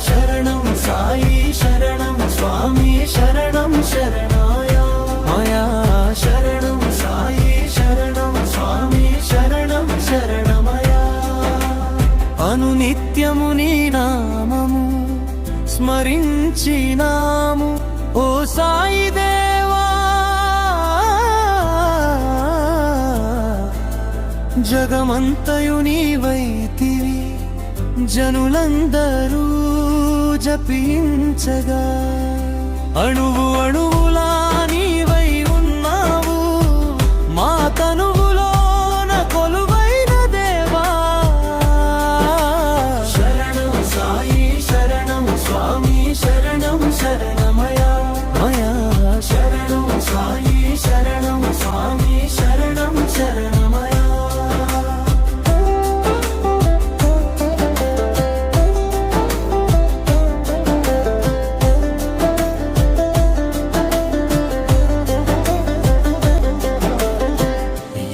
శరణం సాయి శరణం స్వామి శరణం శరణాయ మయా శరణం సాయి శరణం స్వామి శరణం శరణమయా అనునిత్యము నీ నామము స్మరించినాము ఓ సాయి దేవా జగమంతయు నీవైతివి జనులందరూ జపించగా అణువు అణువులా నీవై ఉన్నావు మా తనువులోన కొలువైన దేవా శరణం సాయి శరణం స్వామి శరణం శరణమయా మయా శరణం సాయి శరణం స్వామి శరణం శరణమయా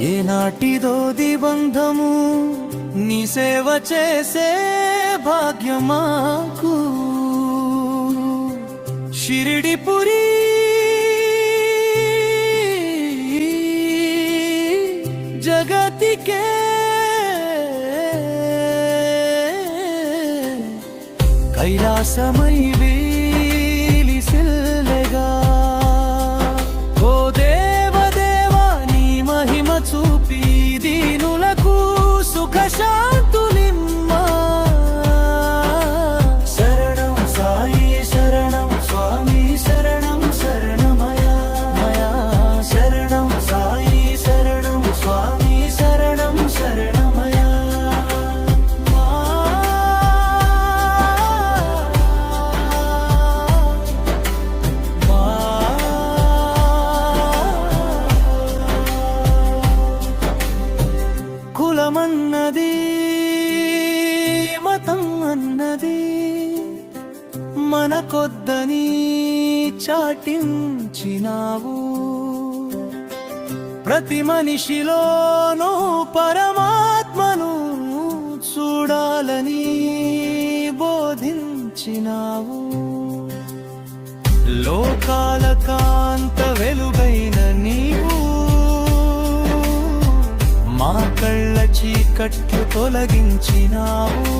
ఏనాటిదో దిబంధము నీ సేవ చేసే భాగ్యమాకు షిరిడిపురి జగతికే కైలాసమై వీలిసిల్లెగా ఓ దేవదేవా నీ మహిమ చూపి దీనులకు సుఖ శాంతులిమ్మా శరణం సాయి శరణం స్వామి శరణం శరణమయా మయా శరణం సాయి శరణం స్వామి శరణం శరణమయా కులమన్నది మతం అన్నది మనకొద్దని చాటించినావు ప్రతి మనిషిలోనూ పరమాత్మను చూడాలని బోధించినావు లోకాల కాంత వెలుగైన నీవు మా కళ్ళ చీకట్లు తొలగించినావు